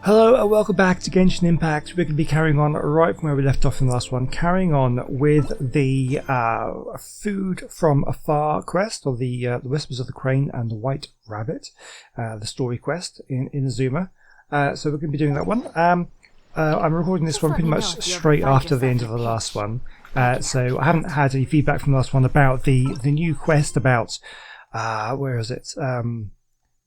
Hello and welcome back to Genshin Impact. We're going to be carrying on right from where we left off in the last one, carrying on with the Food from Afar quest, or the Whispers of the Crane and the White Rabbit, the story quest in Inazuma. So we're going to be doing that one. I'm recording this one pretty much straight after the end of the last one, so I haven't had any feedback from the last one about the new quest about, where is it?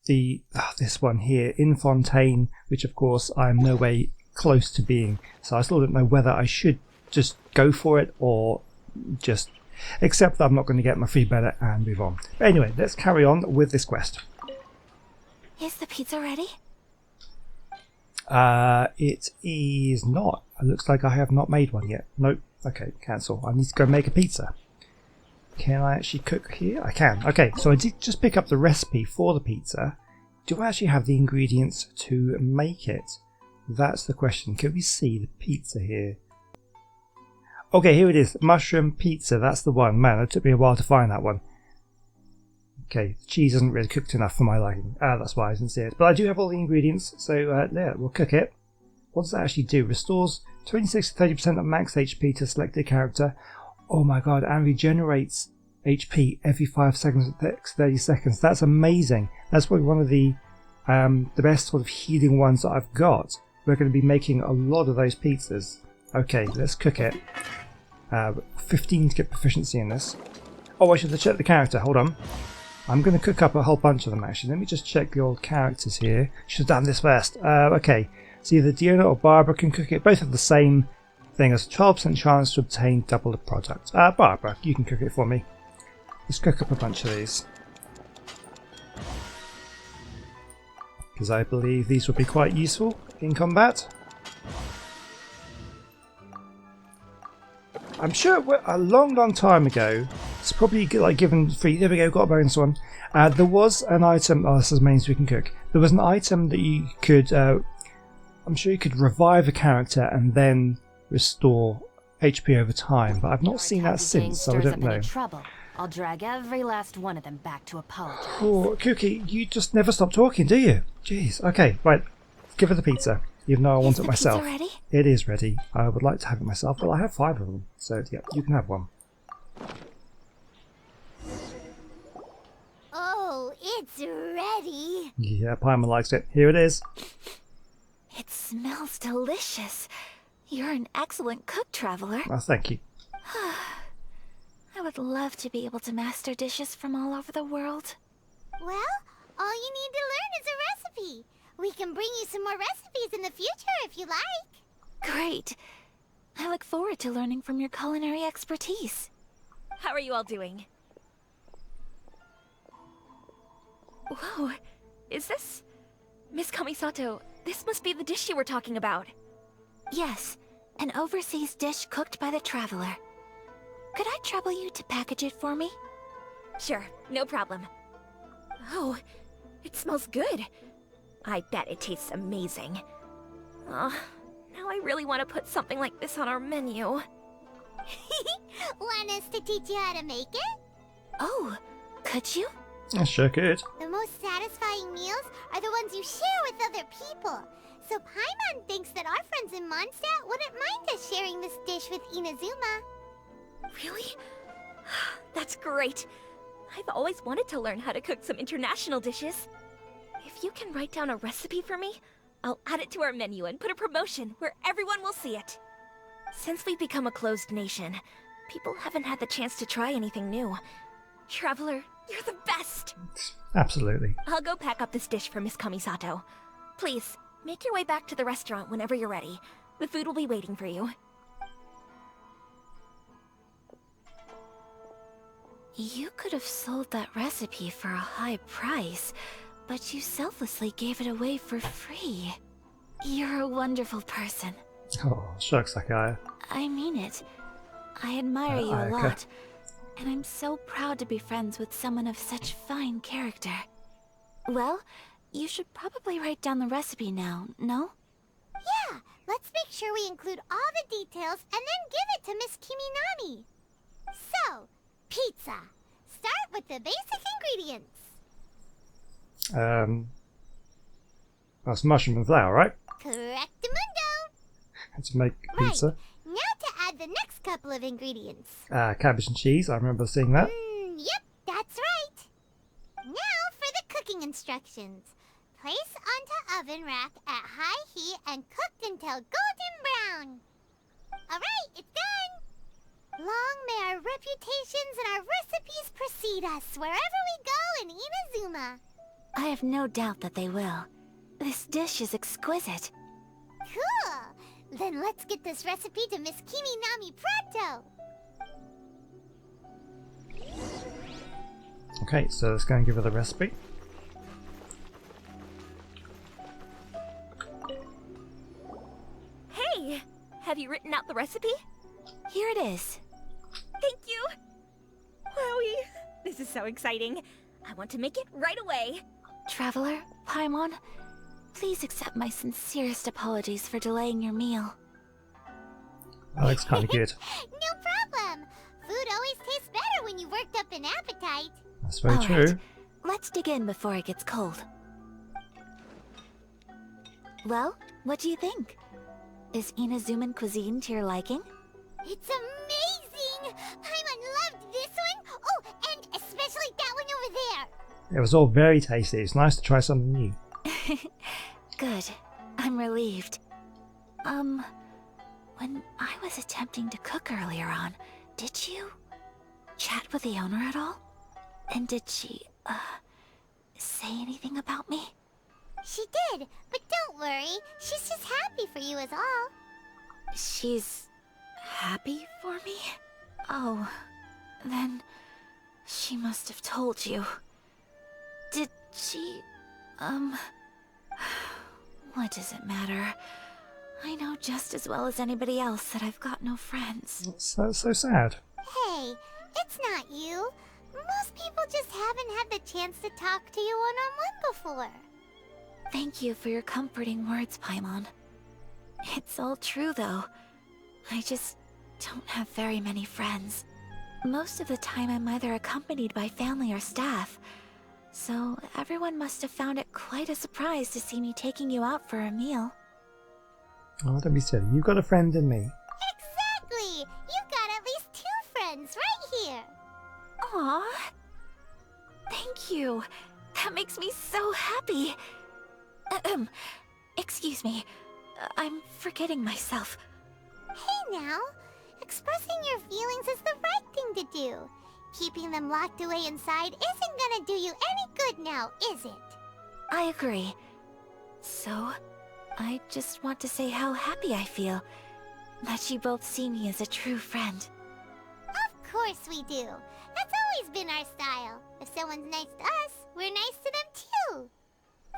This one here in Fontaine, which of course I'm no way close to being, so I still don't know whether I should just go for it or just accept that I'm not going to get my feedback and move on. But anyway, let's carry on with this quest. Is the pizza ready? It is not. It looks like I have not made one yet. Nope. Okay, cancel. I need to go make a pizza. Can I actually cook here? I can. Okay, so I did just pick up the recipe for the pizza. Do I actually have the ingredients to make it? That's the question. Can we see the pizza here? Okay, here it is. Mushroom pizza. That's the one. Man, it took me a while to find that one. Okay, the cheese isn't really cooked enough for my liking. That's why I didn't see it. But I do have all the ingredients, so yeah, we'll cook it. What does that actually do? Restores 26 to 30% of max HP to selected character. Oh my god, and regenerates HP every 5 seconds for the next 30 seconds. That's amazing. That's probably one of the best sort of healing ones that I've got. We're going to be making a lot of those pizzas. Okay, let's cook it. 15 to get proficiency in this. Oh, I should have checked the character. Hold on. I'm going to cook up a whole bunch of them actually. Let me just check the old characters here. Should have done this first. Okay, so either Diona or Barbara can cook it. Both have the same thing as a 12% chance to obtain double the product. Barbara, you can cook it for me. Let's cook up a bunch of these, because I believe these will be quite useful in combat. I'm sure a long time ago, it's probably like given free. There we go, got a bonus one. There was an item. Oh, this is means we can cook. There was an item that you could. I'm sure you could revive a character and then restore HP over time, but I've not seen that since, so I don't know. I'll drag every last one of them back to apologize. Oh, Cookie, you just never stop talking, do you? Jeez. Okay, right. Give her the pizza, even though I want it myself. Is the pizza ready? It is ready. I would like to have it myself, but I have 5 of them, so yeah, you can have one. Oh, it's ready. Yeah, Paimon likes it. Here it is. It smells delicious. You're an excellent cook, Traveler. Oh, thank you. I would love to be able to master dishes from all over the world. Well, all you need to learn is a recipe. We can bring you some more recipes in the future if you like. Great. I look forward to learning from your culinary expertise. How are you all doing? Whoa, is this... Miss Kamisato, this must be the dish you were talking about. Yes, an overseas dish cooked by the Traveler. Could I trouble you to package it for me? Sure, no problem. Oh, it smells good. I bet it tastes amazing. Oh, now I really want to put something like this on our menu. Want us to teach you how to make it? Oh, could you? I sure could. The most satisfying meals are the ones you share with other people. So Paimon thinks that our friends in Mondstadt wouldn't mind us sharing this dish with Inazuma. Really? That's great. I've always wanted to learn how to cook some international dishes. If you can write down a recipe for me, I'll add it to our menu and put a promotion where everyone will see it. Since we've become a closed nation, people haven't had the chance to try anything new. Traveler, you're the best! Absolutely. I'll go pack up this dish for Miss Kamisato. Please, make your way back to the restaurant whenever you're ready. The food will be waiting for you. You could have sold that recipe for a high price, but you selflessly gave it away for free. You're a wonderful person. Oh, shucks, Ayaka. I mean it. I admire you a Ayaka. lot, and I'm so proud to be friends with someone of such fine character. Well, you should probably write down the recipe now, no? Yeah, let's make sure we include all the details and then give it to Miss Kiminami. So, pizza. Start with the basic ingredients. That's mushroom and flour, right? Correct. to make pizza. Now to add the next couple of ingredients. Cabbage and cheese. I remember seeing that. Yep, that's right. Now for the cooking instructions. Place onto oven rack at high heat and cooked until golden brown. Alright, it's done. Long may our reputations and our recipes precede us wherever we go in Inazuma. I have no doubt that they will. This dish is exquisite. Cool! Then let's get this recipe to Miss Kiminami pronto! Okay, so let's go and give her the recipe. Hey! Have you written out the recipe? Here it is. Thank you! Wowie! This is so exciting. I want to make it right away. Traveler, Paimon, please accept my sincerest apologies for delaying your meal. That looks kind of good. No problem! Food always tastes better when you've worked up an appetite. That's very All true. right, let's dig in before it gets cold. Well, what do you think? Is Inazuman cuisine to your liking? It's amazing! Paimon loved this one! Oh, and especially that one over there! It was all very tasty. It's nice to try something new. Good. I'm relieved. When I was attempting to cook earlier on, did you chat with the owner at all? And did she, say anything about me? She did, but don't worry. She's just happy for you is all. She's happy for me? Oh, then she must have told you. Did she, what does it matter? I know just as well as anybody else that I've got no friends. So sad. Hey, it's not you. Most people just haven't had the chance to talk to you one-on-one before. Thank you for your comforting words, Paimon. It's all true, though. I just don't have very many friends. Most of the time I'm either accompanied by family or staff, so everyone must have found it quite a surprise to see me taking you out for a meal. Oh, don't be silly. You've got a friend in me. Exactly! You've got at least 2 friends right here. Aw, thank you. That makes me so happy. Excuse me. I'm forgetting myself. Hey now, expressing your feelings is the right thing to do. Keeping them locked away inside isn't gonna do you any good now, is it? I agree. So, I just want to say how happy I feel that you both see me as a true friend. Of course we do. That's always been our style. If someone's nice to us, we're nice to them too.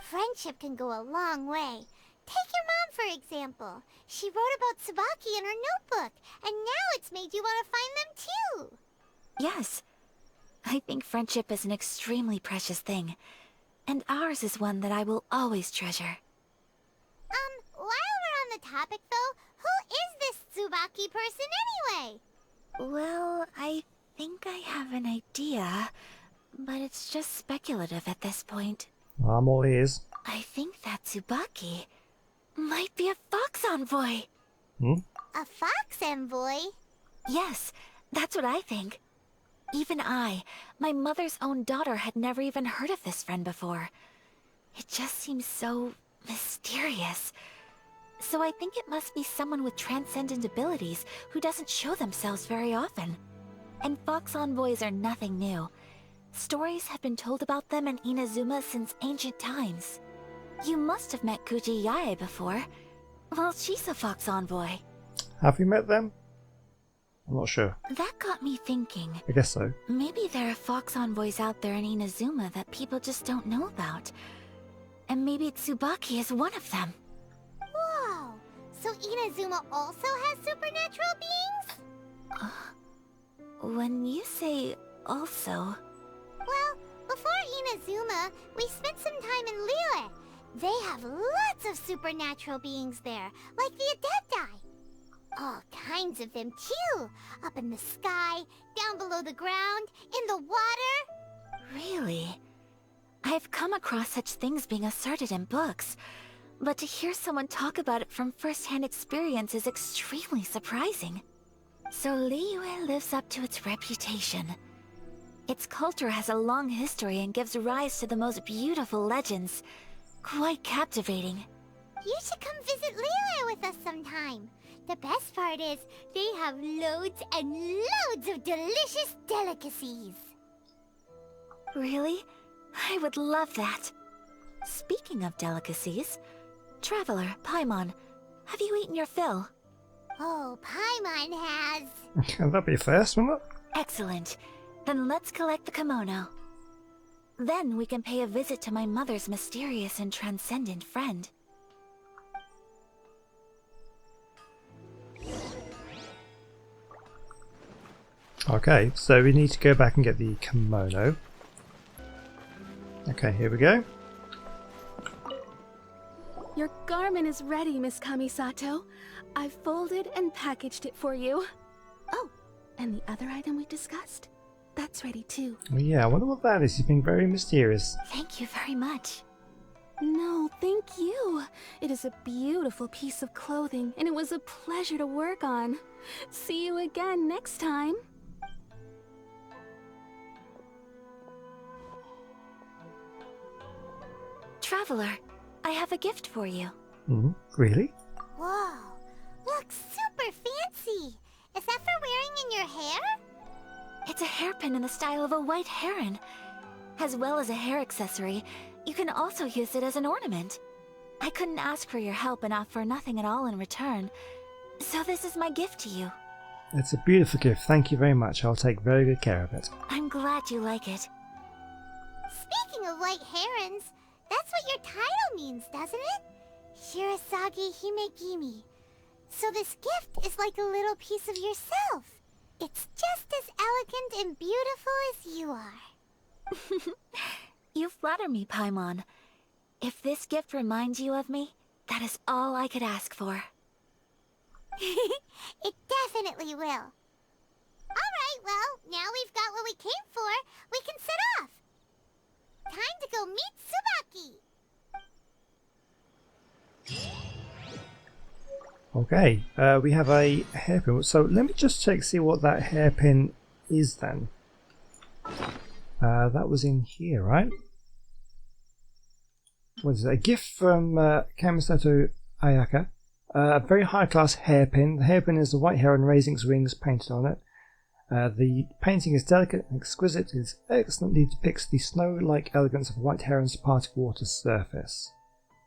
Friendship can go a long way. Take your mom, for example. She wrote about Tsubaki in her notebook, and now it's made you want to find them too. Yes, I think friendship is an extremely precious thing, and ours is one that I will always treasure. While we're on the topic though, who is this Tsubaki person anyway? Well, I think I have an idea, but it's just speculative at this point. I'm all ears. I think that Tsubaki might be a fox envoy. A fox envoy? Yes, that's what I think. Even I, my mother's own daughter, had never even heard of this friend before. It just seems so mysterious. So I think it must be someone with transcendent abilities who doesn't show themselves very often. And fox envoys are nothing new. Stories have been told about them in Inazuma since ancient times. You must have met Kuji Yae before. Well, she's a fox envoy. Have you met them? I'm not sure. That got me thinking. I guess so. Maybe there are fox envoys out there in Inazuma that people just don't know about. And maybe Tsubaki is one of them. Whoa! So Inazuma also has supernatural beings? When you say also... Well, before Inazuma, we spent some time in Liyue. They have lots of supernatural beings there, like the Adepti. All kinds of them too. Up in the sky, down below the ground, in the water. Really? I've come across such things being asserted in books, but to hear someone talk about it from first-hand experience is extremely surprising. So Liyue lives up to its reputation. Its culture has a long history and gives rise to the most beautiful legends. Quite captivating. You should come visit Liyue with us sometime. The best part is, they have loads and loads of delicious delicacies. Really? I would love that. Speaking of delicacies, Traveler, Paimon, have you eaten your fill? Oh, Paimon has. That'd be a first, wouldn't it? Excellent. Then let's collect the kimono. Then we can pay a visit to my mother's mysterious and transcendent friend. Okay, so we need to go back and get the kimono. Okay, here we go. Your garment is ready, Miss Kamisato. I've folded and packaged it for you. Oh, and the other item we discussed? That's ready too. Well, yeah, I wonder what that is. He's being very mysterious. Thank you very much. No, thank you. It is a beautiful piece of clothing, and it was a pleasure to work on. See you again next time. Traveler, I have a gift for you. Really? Whoa, looks super fancy. Is that for wearing in your hair? It's a hairpin in the style of a white heron. As well as a hair accessory, you can also use it as an ornament. I couldn't ask for your help and offer nothing at all in return, so this is my gift to you. It's a beautiful gift. Thank you very much. I'll take very good care of it. I'm glad you like it. Speaking of white herons, that's what your title means, doesn't it? Shirasagi Himegimi. So this gift is like a little piece of yourself. It's just as elegant and beautiful as you are. You flatter me, Paimon. If this gift reminds you of me, that is all I could ask for. It definitely will. Alright, well, now we've got what we came for, we can set off. Time to go meet Tsubaki. Okay, we have a hairpin. So let me just check, see what that hairpin is then. That was in here, right? What is it? A gift from Kamisato Ayaka. A very high-class hairpin. The hairpin is a white heron raising its wings painted on it. The painting is delicate and exquisite. It excellently depicts the snow-like elegance of a white heron's departed water surface.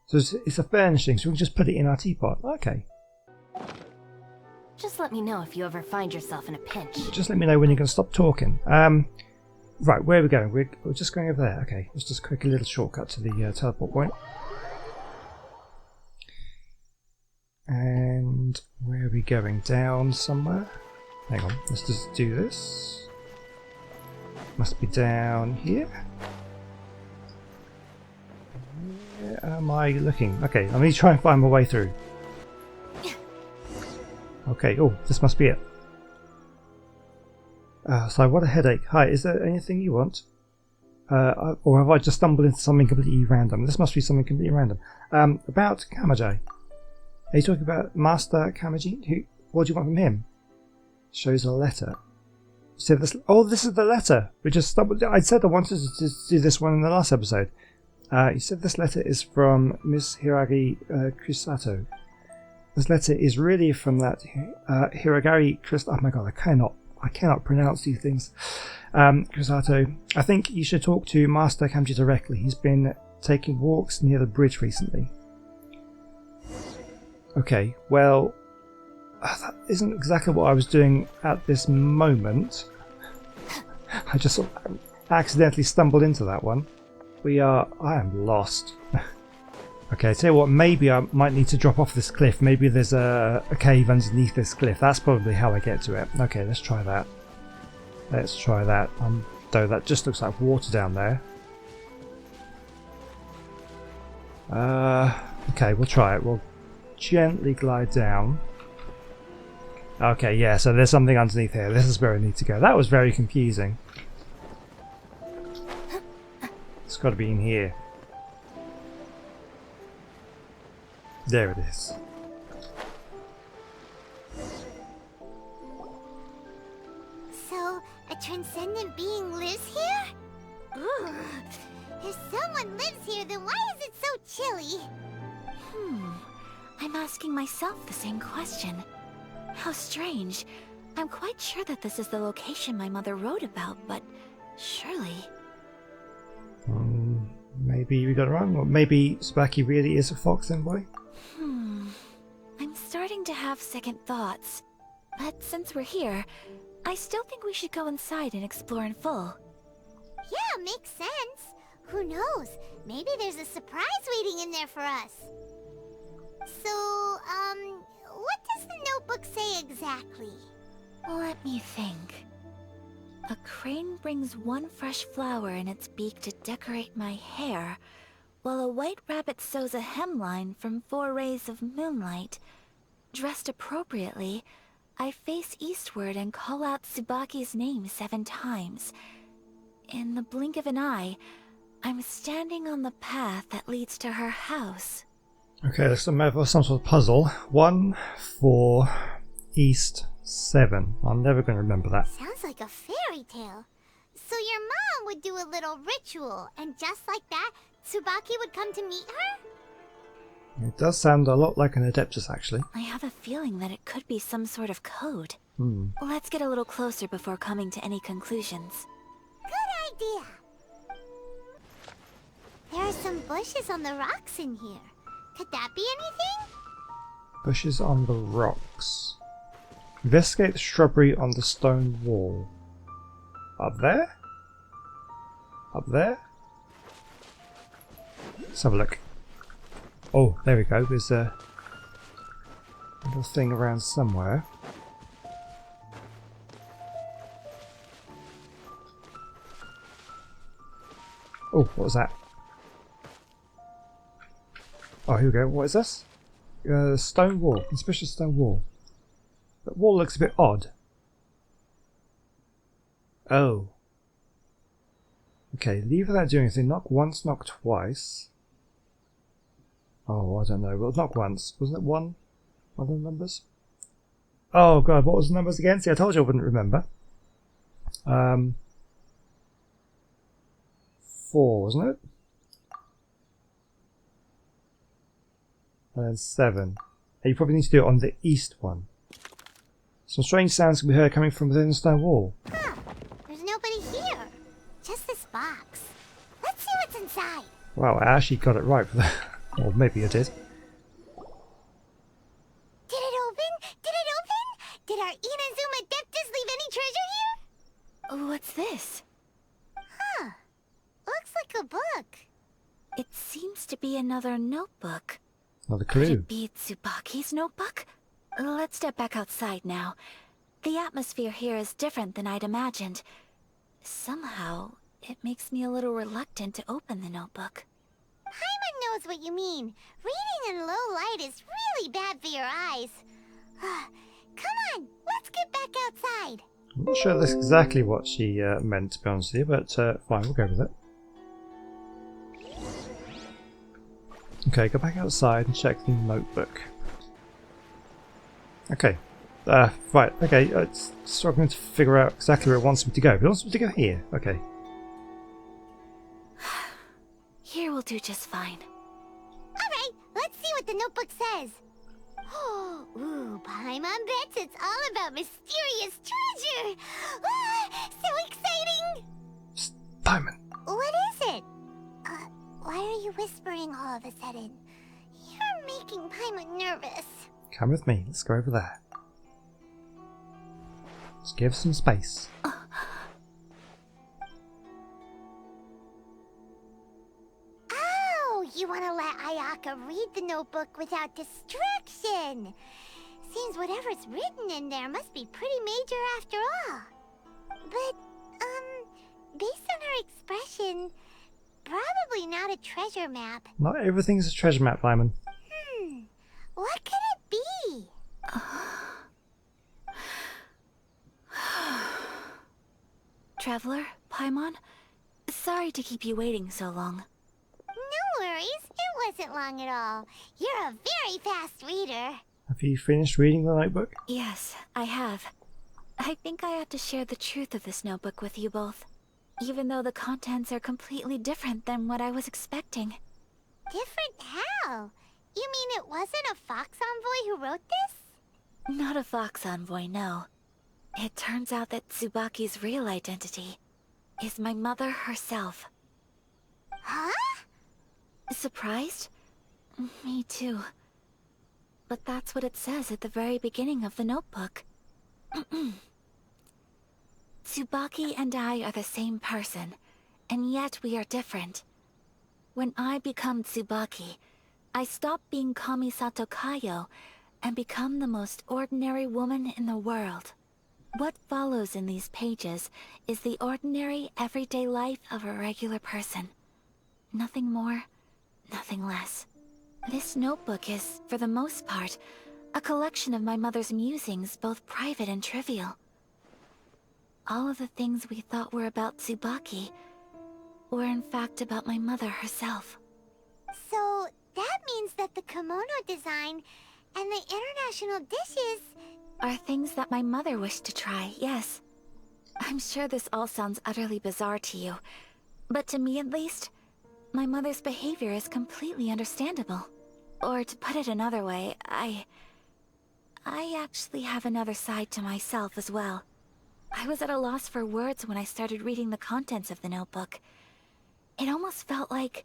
So it's a furnishing, so we can just put it in our teapot. Okay. Just let me know if you ever find yourself in a pinch. Just let me know when you're going to stop talking. Right, where are we going? We're just going over there. Okay, let's just quick a little shortcut to the teleport point. And where are we going? Down somewhere? Hang on, let's just do this. Must be down here. Where am I looking? Okay, I'm going to try and find my way through. Okay, oh, this must be it. So what a headache. Hi, is there anything you want? Or have I just stumbled into something completely random? This must be something completely random. About Kamaji. Are you talking about Master Kamaji? What do you want from him? Shows a letter. So this, oh, this is the letter. We just stumbled. I said I wanted to do this one in the last episode. You said this letter is from Miss Hiragi Kusato. This letter is really from that Hiragari Kusato. Oh my god, I cannot pronounce these things. Kusato. I think you should talk to Master Kamaji directly. He's been taking walks near the bridge recently. Okay, well, that isn't exactly what I was doing at this moment. I just sort of accidentally stumbled into that one. I am lost. Okay, tell you what, maybe I might need to drop off this cliff. Maybe there's a cave underneath this cliff. That's probably how I get to it. Okay, let's try that. Let's try that. Though that just looks like water down there. Okay, we'll try it. We'll gently glide down. Okay, yeah, so there's something underneath here. This is where I need to go. That was very confusing. It's got to be in here. There it is. So, a transcendent being lives here? Ugh. If someone lives here, then why is it so chilly? I'm asking myself the same question. How strange. I'm quite sure that this is the location my mother wrote about, but surely... Maybe we got it wrong, or maybe Tsubaki really is a fox envoy? I'm starting to have second thoughts. But since we're here, I still think we should go inside and explore in full. Yeah, makes sense. Who knows? Maybe there's a surprise waiting in there for us. So, what does the notebook say exactly? Let me think. A crane brings one fresh flower in its beak to decorate my hair, while a white rabbit sews a hemline from 4 rays of moonlight. Dressed appropriately, I face eastward and call out Tsubaki's name 7 times. In the blink of an eye, I'm standing on the path that leads to her house. Okay, let's have some sort of puzzle. 1, 4, east, 7. I'm never going to remember that. Sounds like a fairy tale. So your mom would do a little ritual, and just like that, Tsubaki would come to meet her? It does sound a lot like an Adeptus, actually. I have a feeling that it could be some sort of code. Hmm. Let's get a little closer before coming to any conclusions. Good idea. There are some bushes on the rocks in here. Could that be anything? Bushes on the rocks. Investigate the shrubbery on the stone wall. Up there? Up there? Let's have a look. Oh, there we go. There's a little thing around somewhere. Oh, what was that? Oh, here we go. What is this? Stone wall. Conspicuous stone wall. That wall looks a bit odd. Oh. Okay, leave without doing anything. Knock once, knock twice. Oh, I don't know. Well, knock once. Wasn't it one? One of the numbers? Oh god, what was the numbers again? See, I told you I wouldn't remember. 4, wasn't it? And then 7. And you probably need to do it on the east one. Some strange sounds can be heard coming from within the stone wall. Huh. There's nobody here. Just this box. Let's see what's inside. Wow, I actually got it right for that. Or maybe I did. Did it open? Did it open? Did our Inazuma Adeptus leave any treasure here? What's this? Huh. Looks like a book. It seems to be another notebook. Another Could clue. it be Tsubaki's notebook? Let's step back outside now. The atmosphere here is different than I'd imagined. Somehow, it makes me a little reluctant to open the notebook. Paimon knows what you mean. Reading in low light is really bad for your eyes. Come on, let's get back outside. I'm not sure that's exactly what she meant, to be honest with you, but fine, we'll go with it. Okay, go back outside and check the notebook. Okay. Right, okay, it's struggling to figure out exactly where it wants me to go. It wants me to go here. Okay. Here will do just fine. Alright, let's see what the notebook says. Ooh, Paimon bets it's all about mysterious treasure. So exciting! Psst, Paimon. What is it? Why are you whispering all of a sudden? You're making Paimon nervous. Come with me. Let's go over there. Let's give some space. Oh, you want to let Ayaka read the notebook without distraction. Seems whatever's written in there must be pretty major after all. But, based on her expression, probably not a treasure map. Not everything's a treasure map, Paimon. What could it be? Traveler, Paimon, sorry to keep you waiting so long. No worries, it isn't long at all. You're a very fast reader. Have you finished reading the notebook? Yes, I have. I think I have to share the truth of this notebook with you both, even though the contents are completely different than what I was expecting. Different how? You mean it wasn't a Fox Envoy who wrote this? Not a Fox Envoy, no. It turns out that Tsubaki's real identity is my mother herself. Huh? Surprised? Me too. But that's what it says at the very beginning of the notebook. Tsubaki and I are the same person, and yet we are different. When I become Tsubaki, I stop being Kamisato Kayo and become the most ordinary woman in the world. What follows in these pages is the ordinary, everyday life of a regular person. Nothing more, nothing less. This notebook is, for the most part, a collection of my mother's musings, both private and trivial. All of the things we thought were about Tsubaki were in fact about my mother herself. So that means that the kimono design and the international dishes Are things that my mother wished to try, yes. I'm sure this all sounds utterly bizarre to you, but to me at least, my mother's behavior is completely understandable. Or to put it another way, I actually have another side to myself as well. I was at a loss for words when I started reading the contents of the notebook. It almost felt like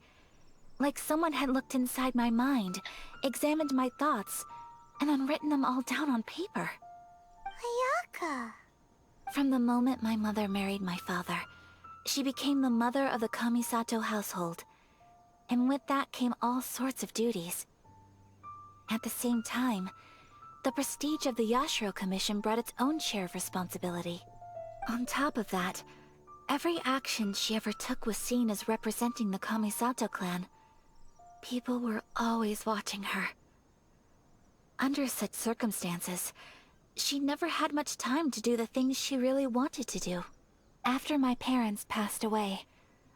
someone had looked inside my mind, examined my thoughts, and then written them all down on paper. Ayaka. From the moment my mother married my father, she became the mother of the Kamisato household. And with that came all sorts of duties. At the same time, the prestige of the Yashiro Commission brought its own share of responsibility. On top of that, every action she ever took was seen as representing the Kamisato clan. People were always watching her. Under such circumstances, she never had much time to do the things she really wanted to do. After my parents passed away,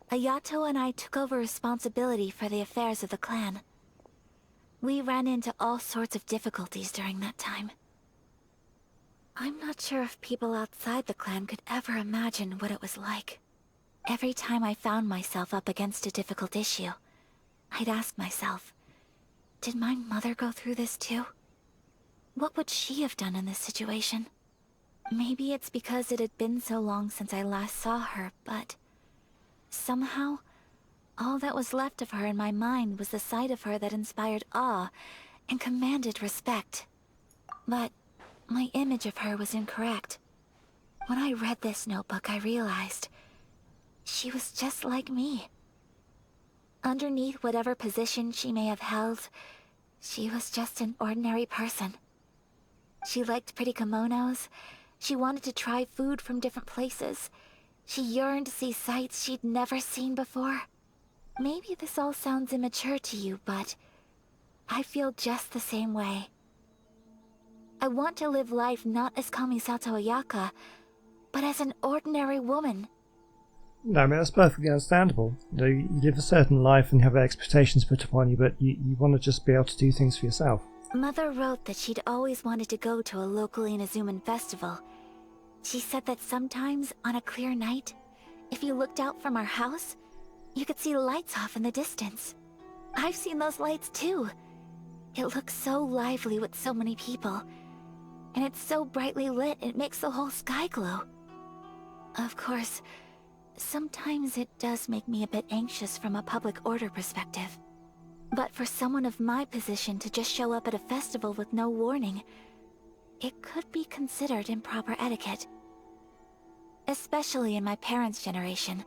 Ayato and I took over responsibility for the affairs of the clan. We ran into all sorts of difficulties during that time. I'm not sure if people outside the clan could ever imagine what it was like. Every time I found myself up against a difficult issue, I'd ask myself, did my mother go through this too? What would she have done in this situation? Maybe it's because it had been so long since I last saw her, but somehow, all that was left of her in my mind was the side of her that inspired awe and commanded respect. But my image of her was incorrect. When I read this notebook, I realized she was just like me. Underneath whatever position she may have held, she was just an ordinary person. She liked pretty kimonos. She wanted to try food from different places. She yearned to see sights she'd never seen before. Maybe this all sounds immature to you, but I feel just the same way. I want to live life not as Kamisato Ayaka, but as an ordinary woman. No, I mean, that's perfectly understandable. You know, you live a certain life and have expectations put upon you, but you want to just be able to do things for yourself. Mother wrote that she'd always wanted to go to a local Inazuman festival. She said that sometimes, on a clear night, if you looked out from our house, you could see lights off in the distance. I've seen those lights too. It looks so lively with so many people. And it's so brightly lit, it makes the whole sky glow. Of course, sometimes it does make me a bit anxious from a public order perspective. But for someone of my position to just show up at a festival with no warning, it could be considered improper etiquette. Especially in my parents' generation,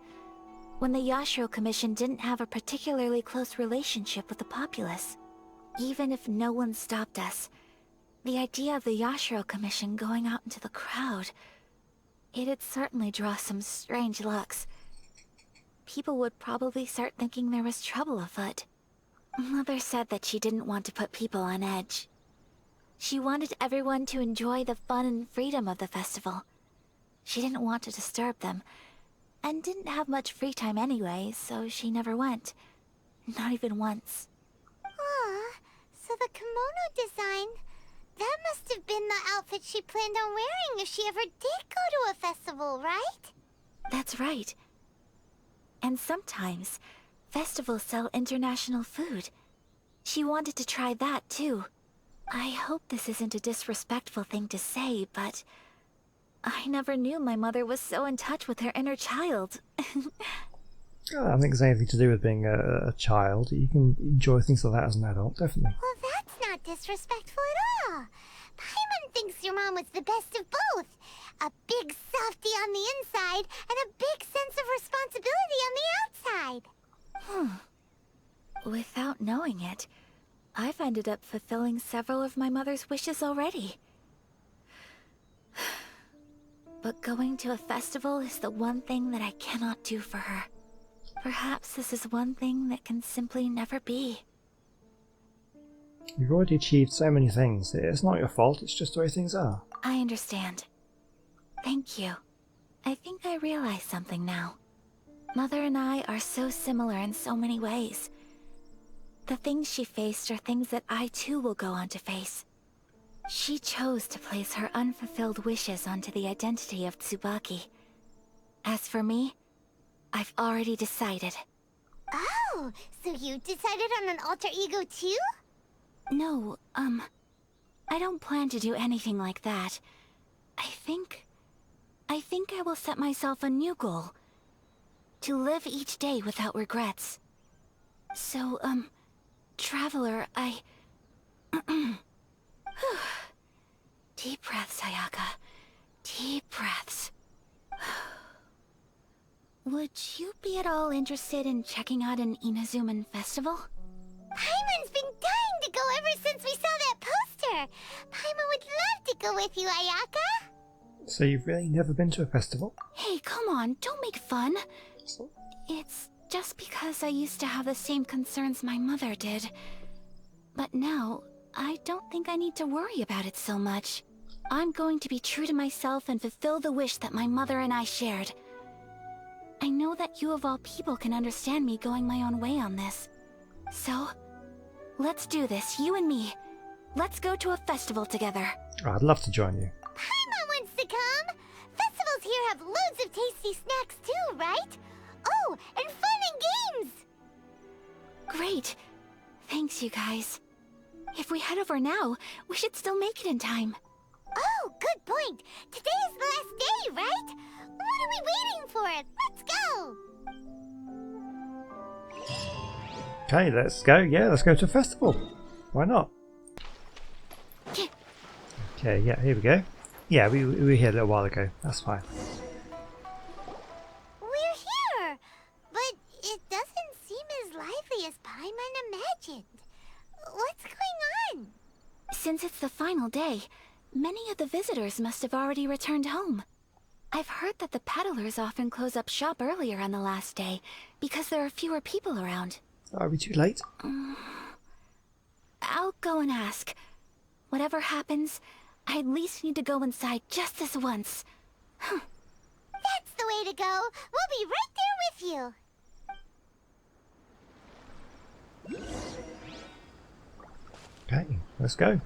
when the Yashiro Commission didn't have a particularly close relationship with the populace. Even if no one stopped us, the idea of the Yashiro Commission going out into the crowd, it'd certainly draw some strange looks. People would probably start thinking there was trouble afoot. Mother said that she didn't want to put people on edge. She wanted everyone to enjoy the fun and freedom of the festival. She didn't want to disturb them, and didn't have much free time anyway, so she never went. Not even once. So the kimono design, that must have been the outfit she planned on wearing if she ever did go to a festival, right? That's right. And sometimes, festivals sell international food. She wanted to try that too. I hope this isn't a disrespectful thing to say, but I never knew my mother was so in touch with her inner child. I don't think it's anything to do with being a child. You can enjoy things like that as an adult, definitely. Well, that's not disrespectful at all. Paimon thinks your mom was the best of both. A big softie on the inside and a big sense of responsibility on the outside. Without knowing it, I've ended up fulfilling several of my mother's wishes already. But going to a festival is the one thing that I cannot do for her. Perhaps this is one thing that can simply never be. You've already achieved so many things. It's not your fault, it's just the way things are. I understand. Thank you. I think I realize something now. Mother and I are so similar in so many ways. The things she faced are things that I too will go on to face. She chose to place her unfulfilled wishes onto the identity of Tsubaki. As for me, I've already decided. Oh, so you decided on an alter ego too? No, I don't plan to do anything like that. I think I will set myself a new goal. To live each day without regrets. So, Traveler, Deep breaths, Ayaka. Deep breaths. Would you be at all interested in checking out an Inazuman festival? Paimon's been dying to go ever since we saw that poster. Paimon would love to go with you, Ayaka. So you've really never been to a festival? Hey, come on, don't make fun. It's just because I used to have the same concerns my mother did. But now, I don't think I need to worry about it so much. I'm going to be true to myself and fulfill the wish that my mother and I shared. I know that you of all people can understand me going my own way on this. So, let's do this, you and me. Let's go to a festival together. I'd love to join you. Paimon wants to come. Festivals here have loads of tasty snacks too, right? Oh, and fun and games. Great. Thanks, you guys. If we head over now, we should still make it in time. Oh, good point. Today is the last day, right? What are we waiting for? Let's go. Okay, let's go. Yeah, let's go to a festival. Why not? Okay, yeah, here we go. Yeah, we were here a little while ago. That's fine. We're here, but it doesn't seem as lively as Paimon imagined. What's going on? Since it's the final day, many of the visitors must have already returned home. I've heard that the peddlers often close up shop earlier on the last day because there are fewer people around. Are we too late? I'll go and ask. Whatever happens, I at least need to go inside just this once. That's the way to go. We'll be right there with you. Okay, let's go.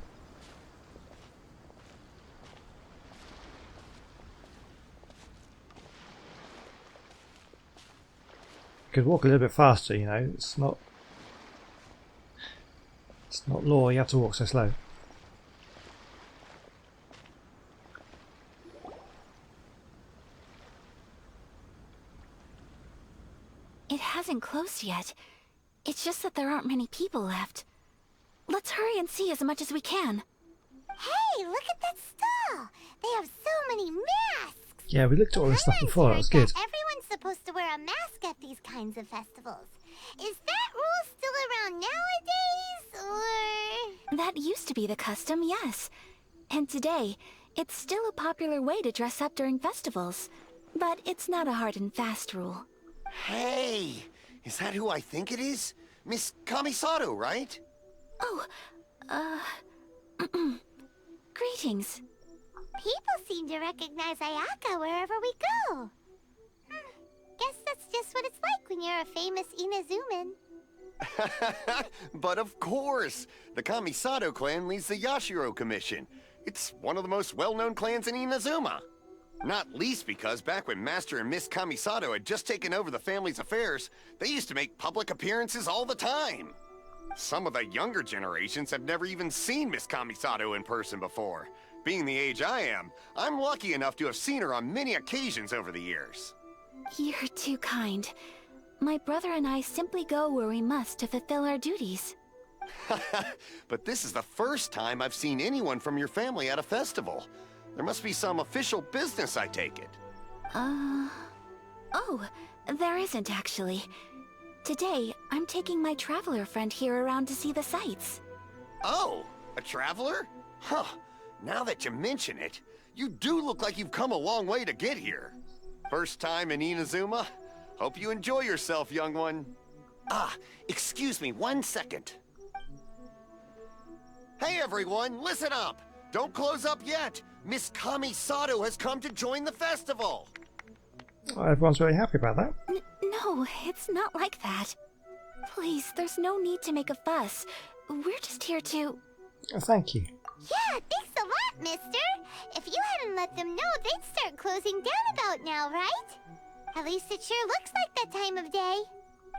Could walk a little bit faster, you know. It's not law. You have to walk so slow. It hasn't closed yet. It's just that there aren't many people left. Let's hurry and see as much as we can. Hey, look at that stall. They have so many masks. Yeah, we looked at all this stuff before. That was good. Everyone's supposed to wear a mask at these kinds of festivals. Is that rule still around nowadays, or...? That used to be the custom, yes. And today, it's still a popular way to dress up during festivals. But it's not a hard and fast rule. Hey! Is that who I think it is? Miss Kamisato, right? Oh, greetings. People seem to recognize Ayaka wherever we go. Guess that's just what it's like when you're a famous Inazuman. But of course! The Kamisato clan leads the Yashiro Commission. It's one of the most well-known clans in Inazuma. Not least because back when Master and Miss Kamisato had just taken over the family's affairs, they used to make public appearances all the time. Some of the younger generations have never even seen Miss Kamisato in person before. Being the age I am, I'm lucky enough to have seen her on many occasions over the years. You're too kind. My brother and I simply go where we must to fulfill our duties. But this is the first time I've seen anyone from your family at a festival. There must be some official business, I take it. Oh, there isn't actually. Today, I'm taking my traveler friend here around to see the sights. Oh, a traveler? Huh. Now that you mention it, you do look like you've come a long way to get here. First time in Inazuma? Hope you enjoy yourself, young one. Ah, excuse me 1 second. Hey everyone, listen up! Don't close up yet! Miss Kamisato has come to join the festival! Well, everyone's really happy about that. No, it's not like that. Please, there's no need to make a fuss. We're just here to... Thank you. Yeah, thanks a lot, mister. If you hadn't let them know, they'd start closing down about now, right? At least it sure looks like that time of day.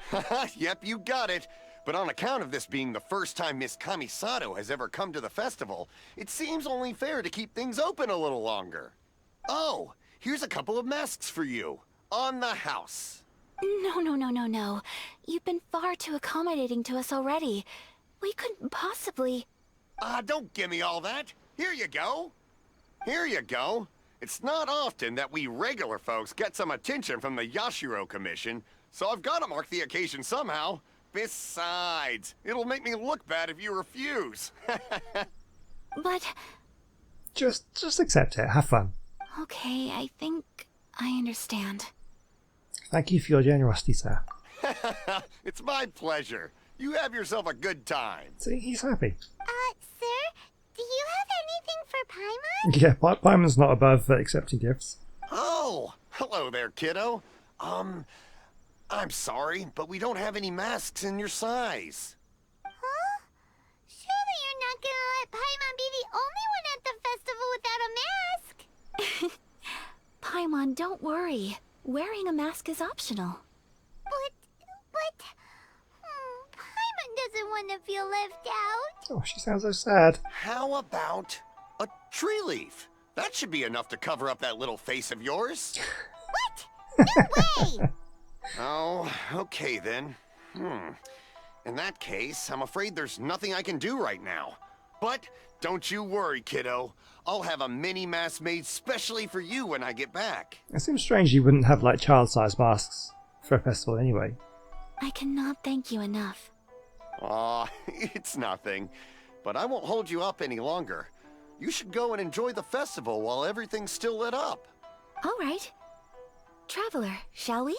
Haha, yep, you got it. But on account of this being the first time Miss Kamisato has ever come to the festival, it seems only fair to keep things open a little longer. Oh, here's a couple of masks for you. On the house. No. You've been far too accommodating to us already. We couldn't possibly... Don't give me all that. Here you go. Here you go. It's not often that we regular folks get some attention from the Yashiro Commission, so I've got to mark the occasion somehow. Besides, it'll make me look bad if you refuse. But... Just accept it. Have fun. Okay, I think I understand. Thank you for your generosity, sir. It's my pleasure. You have yourself a good time. See, he's happy. Sir, do you have anything for Paimon? Yeah, Paimon's not above accepting gifts. Oh, hello there, kiddo. I'm sorry, but we don't have any masks in your size. Huh? Surely you're not gonna let Paimon be the only one at the festival without a mask? Paimon, don't worry. Wearing a mask is optional. But... Paimon doesn't want to feel left out. Oh, she sounds so sad. How about a tree leaf? That should be enough to cover up that little face of yours. What? No way! Oh, okay then. In that case, I'm afraid there's nothing I can do right now. But don't you worry, kiddo. I'll have a mini mask made specially for you when I get back. It seems strange you wouldn't have like child-sized masks for a festival anyway. I cannot thank you enough. Aw, it's nothing. But I won't hold you up any longer. You should go and enjoy the festival while everything's still lit up. All right. Traveler, shall we?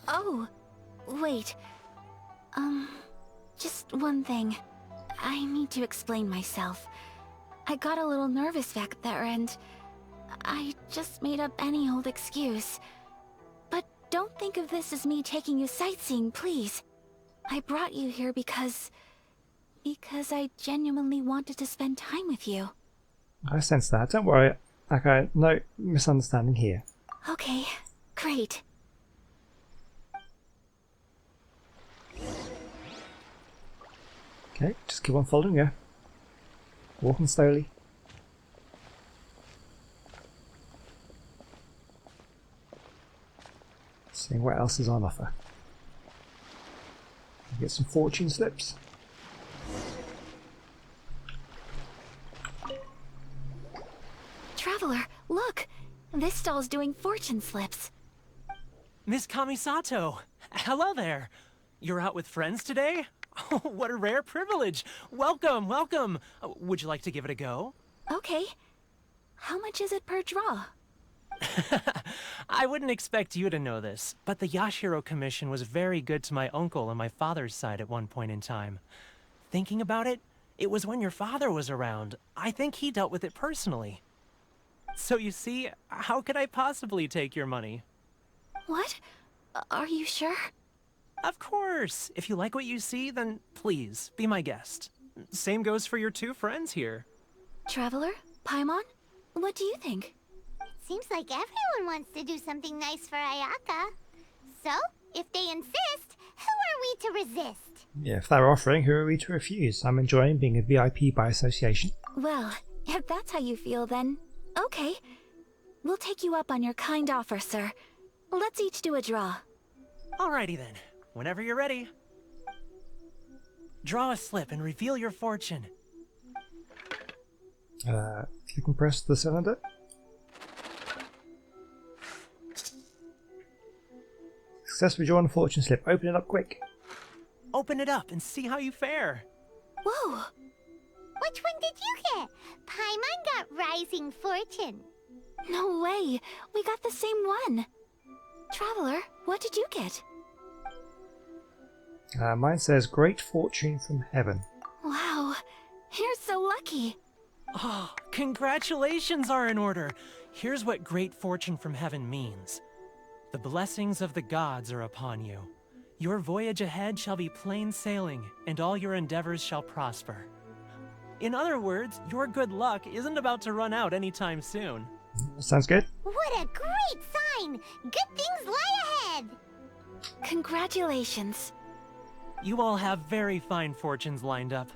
Oh, wait. Just one thing. I need to explain myself. I got a little nervous back there and I just made up any old excuse. But don't think of this as me taking you sightseeing, please. I brought you here because I genuinely wanted to spend time with you. I sense that. Don't worry. Okay, no misunderstanding here. Okay, great. Okay, just keep on following her. Walking slowly. Seeing what else is on offer. Get some fortune slips. Traveler, look! This stall's doing fortune slips. Miss Kamisato! Hello there! You're out with friends today? Oh, what a rare privilege! Welcome, welcome! Would you like to give it a go? Okay. How much is it per draw? I wouldn't expect you to know this, but the Yashiro Commission was very good to my uncle on my father's side at one point in time. Thinking about it, it was when your father was around. I think he dealt with it personally. So you see, how could I possibly take your money? What? Are you sure? Of course! If you like what you see, then please, be my guest. Same goes for your two friends here. Traveler? Paimon? What do you think? Seems like everyone wants to do something nice for Ayaka. So, if they insist, who are we to resist? Yeah, if they're offering, who are we to refuse? I'm enjoying being a VIP by association. Well, if that's how you feel, then okay. We'll take you up on your kind offer, sir. Let's each do a draw. Alrighty then. Whenever you're ready. Draw a slip and reveal your fortune. Click and press the cylinder. Successfully drawn a fortune slip. Open it up quick. Open it up and see how you fare. Whoa! Which one did you get? Paimon got Rising Fortune. No way! We got the same one! Traveler, what did you get? Mine says Great Fortune from Heaven. Wow, you're so lucky! Oh, congratulations are in order. Here's what great fortune from heaven means. The blessings of the gods are upon you. Your voyage ahead shall be plain sailing, and all your endeavors shall prosper. In other words, your good luck isn't about to run out anytime soon. Sounds good. What a great sign! Good things lie ahead! Congratulations. You all have very fine fortunes lined up.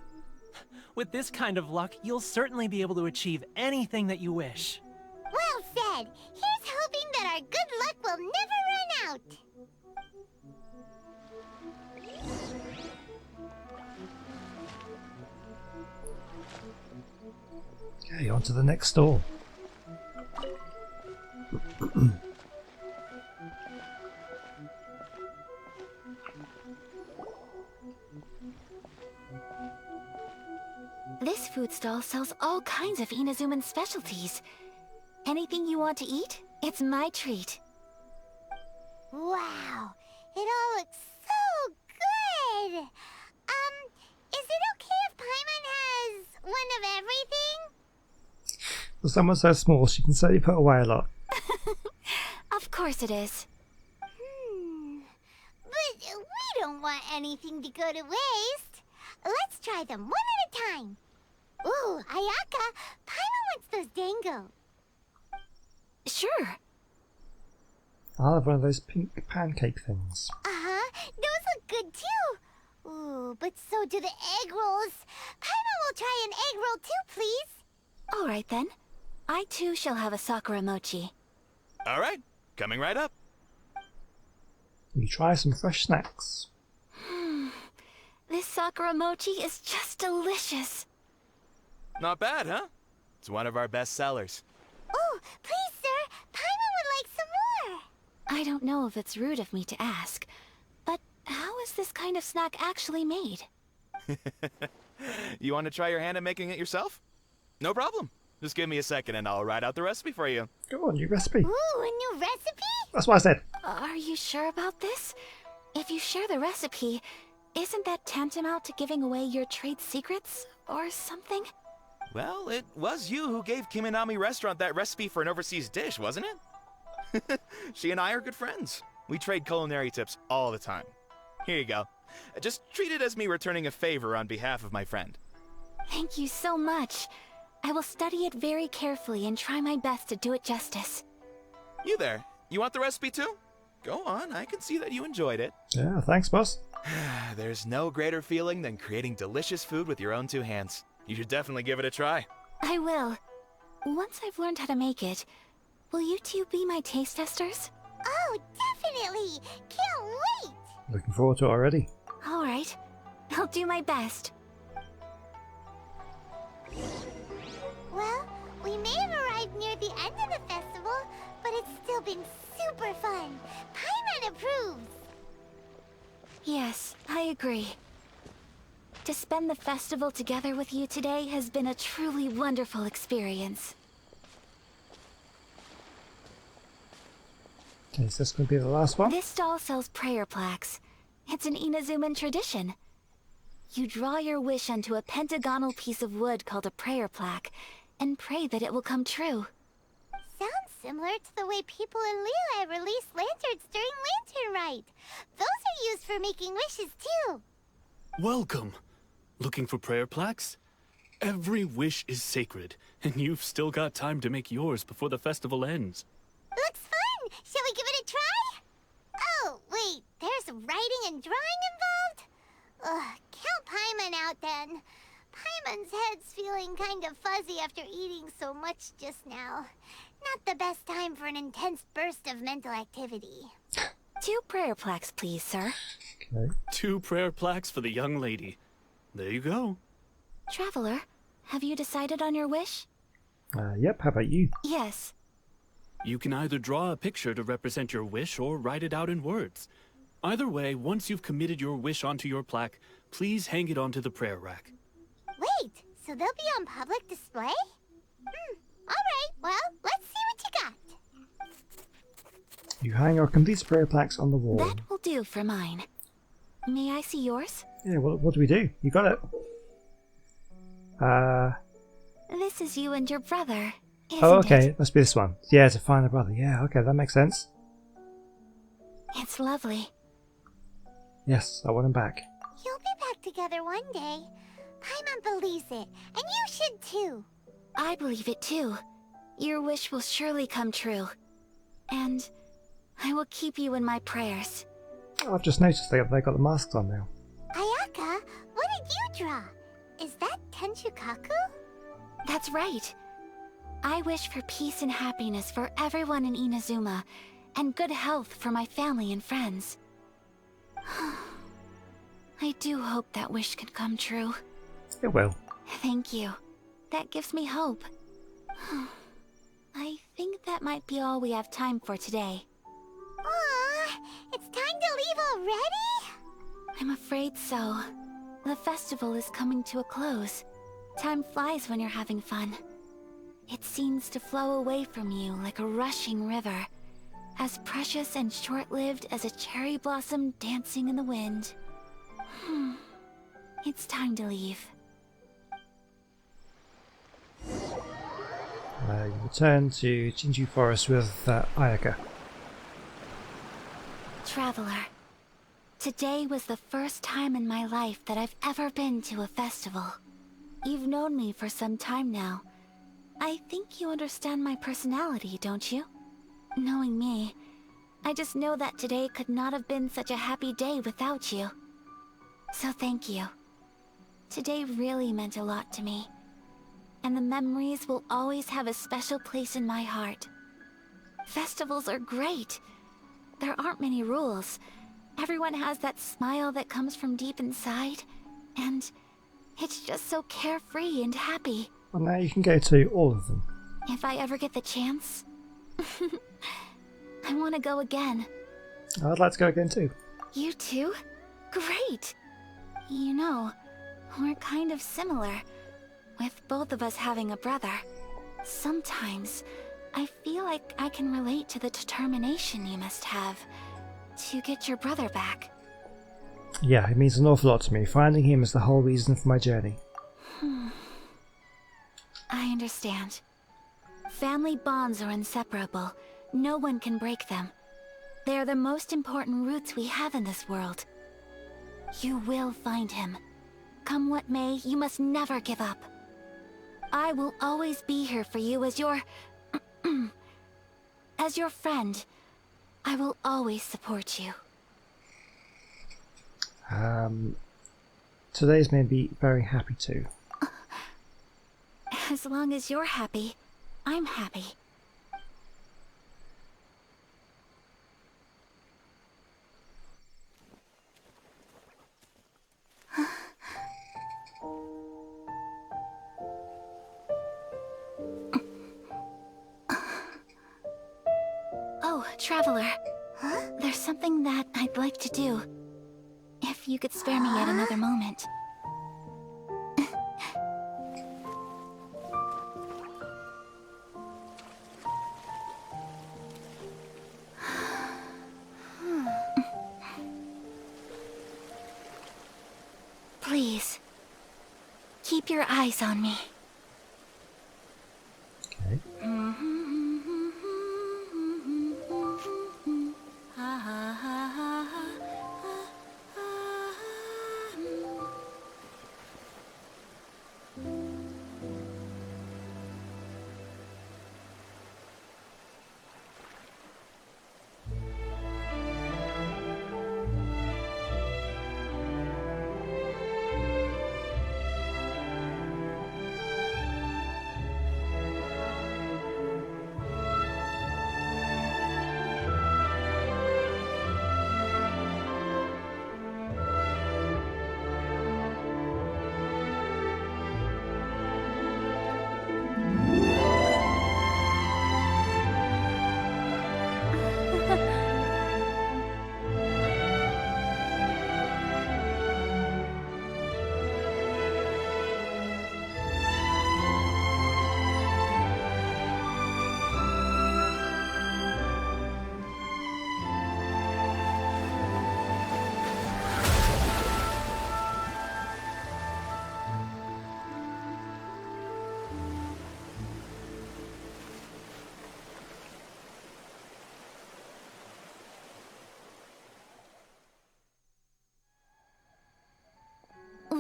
With this kind of luck, you'll certainly be able to achieve anything that you wish. Well said! Here's hoping that our good luck will never run out! Okay, on to the next stall. This food stall sells all kinds of Inazuman specialties. Anything you want to eat, it's my treat. Wow! It all looks so good! Is it okay if Paimon has one of everything? For someone so small, she can certainly put away a lot. Of course it is. But we don't want anything to go to waste. Let's try them one at a time. Ooh, Ayaka, Paimon wants those dango. Sure. I'll have one of those pink pancake things. Uh-huh, those look good too. Ooh, but so do the egg rolls. Paimon will try an egg roll too, please. All right then. I too shall have a Sakura mochi. All right, coming right up. We try some fresh snacks. This Sakura mochi is just delicious. Not bad, huh? It's one of our best sellers. Oh, please, sir. Paimon would like some more. I don't know if it's rude of me to ask, but how is this kind of snack actually made? You want to try your hand at making it yourself? No problem. Just give me a second and I'll write out the recipe for you. Go on, new recipe. Ooh, a new recipe? That's what I said. Are you sure about this? If you share the recipe, isn't that tantamount to giving away your trade secrets or something? Well, it was you who gave Kiminami Restaurant that recipe for an overseas dish, wasn't it? She and I are good friends. We trade culinary tips all the time. Here you go. Just treat it as me returning a favor on behalf of my friend. Thank you so much. I will study it very carefully and try my best to do it justice. You there. You want the recipe too? Go on, I can see that you enjoyed it. Yeah, thanks, boss. There's no greater feeling than creating delicious food with your own two hands. You should definitely give it a try. I will. Once I've learned how to make it, will you two be my taste testers? Oh, definitely. Can't wait. Looking forward to it already. All right. I'll do my best. Well, we may have arrived near the end of the festival, but it's still been super fun. Paimon approves. Yes, I agree. To spend the festival together with you today has been a truly wonderful experience. Okay, is this going to be the last one? This stall sells prayer plaques. It's an Inazuman tradition. You draw your wish onto a pentagonal piece of wood called a prayer plaque, and pray that it will come true. Sounds similar to the way people in Liyue release lanterns during Lantern Rite. Those are used for making wishes too. Welcome. Looking for prayer plaques? Every wish is sacred, and you've still got time to make yours before the festival ends. Looks fun! Shall we give it a try? Oh, wait, there's writing and drawing involved? Ugh, count Paimon out then. Paimon's head's feeling kind of fuzzy after eating so much just now. Not the best time for an intense burst of mental activity. 2 prayer plaques, please, sir. Okay. 2 prayer plaques for the young lady. There you go. Traveler, have you decided on your wish? Yep, how about you? Yes. You can either draw a picture to represent your wish or write it out in words. Either way, once you've committed your wish onto your plaque, please hang it onto the prayer rack. Wait, so they'll be on public display? Alright, well, let's see what you got. You hang or complete prayer plaques on the wall. That will do for mine. May I see yours? Yeah, what do we do? You got it. This is you and your brother, isn't Oh, okay. it? It must be this one. Yeah, to find a brother. Yeah, okay, that makes sense. It's lovely. Yes, I want him back. You'll be back together one day. Paimon believes it, and you should too. I believe it too. Your wish will surely come true. And I will keep you in my prayers. Oh, I've just noticed they got the masks on now. Ayaka, what did you draw? Is that Tenshukaku? That's right. I wish for peace and happiness for everyone in Inazuma, and good health for my family and friends. I do hope that wish can come true. It will. Thank you. That gives me hope. I think that might be all we have time for today. Aw, it's time to leave already? I'm afraid so. The festival is coming to a close. Time flies when you're having fun. It seems to flow away from you like a rushing river, as precious and short-lived as a cherry blossom dancing in the wind. It's time to leave. You return to Jinju Forest with Ayaka. Traveler, today was the first time in my life that I've ever been to a festival. You've known me for some time now. I think you understand my personality, don't you? Knowing me, I just know that today could not have been such a happy day without you. So thank you. Today really meant a lot to me. And the memories will always have a special place in my heart. Festivals are great. There aren't many rules. Everyone has that smile that comes from deep inside. And it's just so carefree and happy. Well, now you can go to all of them. If I ever get the chance, I want to go again. I'd like to go again too. You too? Great! You know, we're kind of similar, with both of us having a brother. Sometimes, I feel like I can relate to the determination you must have to get your brother back. Yeah, it means an awful lot to me. Finding him is the whole reason for my journey. I understand. Family bonds are inseparable. No one can break them. They are the most important roots we have in this world. You will find him. Come what may, you must never give up. I will always be here for you as your... as your friend. I will always support you. Today's made me very happy too. As long as you're happy, I'm happy. Oh, Traveler. There's something that I'd like to do. If you could spare me yet another moment. Please, keep your eyes on me. Okay.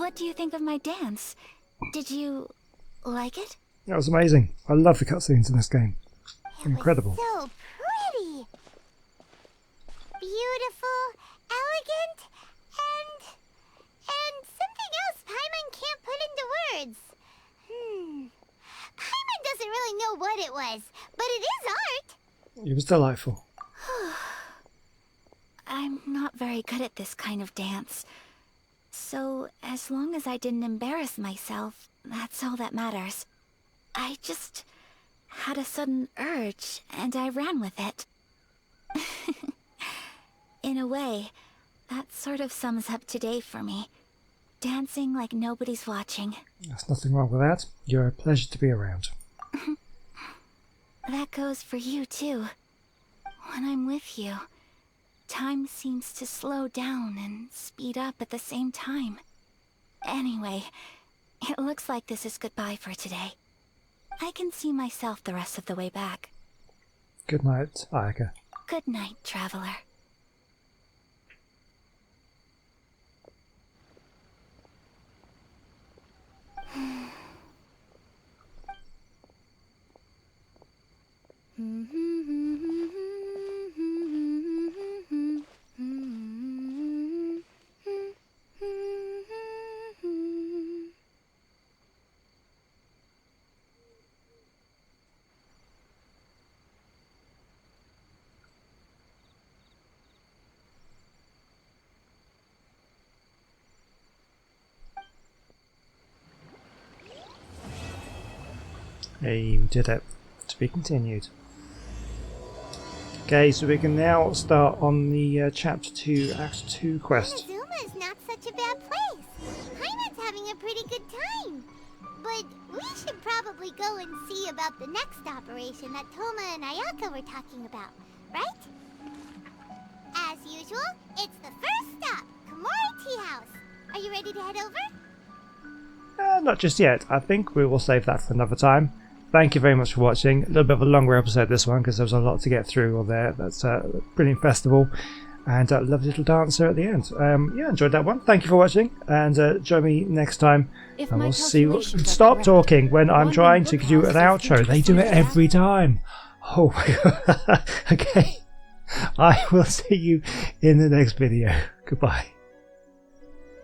What do you think of my dance? Did you like it? That was amazing. I love the cutscenes in this game. Incredible. It was so pretty. Beautiful, elegant, and something else Paimon can't put into words. Paimon doesn't really know what it was, but it is art. It was delightful. I'm not very good at this kind of dance. So, as long as I didn't embarrass myself, that's all that matters. I just had a sudden urge, and I ran with it. In a way, that sort of sums up today for me. Dancing like nobody's watching. There's nothing wrong with that. You're a pleasure to be around. That goes for you, too. When I'm with you, time seems to slow down and speed up at the same time. Anyway, it looks like this is goodbye for today. I can see myself the rest of the way back. Good night, Ayaka. Good night, traveler. Hey, we did it. To be continued. Okay, so we can now start on the Chapter 2, Act 2 quest. Inazuma is not such a bad place. Paimon's having a pretty good time. But we should probably go and see about the next operation that Toma and Ayaka were talking about, right? As usual, it's the first stop, Komori Tea House. Are you ready to head over? Not just yet. I think we will save that for another time. Thank you very much for watching. A little bit of a longer episode this one because there was a lot to get through on there. That's a brilliant festival and a lovely little dancer at the end. Yeah, enjoyed that one. Thank you for watching and join me next time and we'll see you. Stop talking when I'm trying to do an outro. They do it every time. Oh my god. Okay. I will see you in the next video. Goodbye.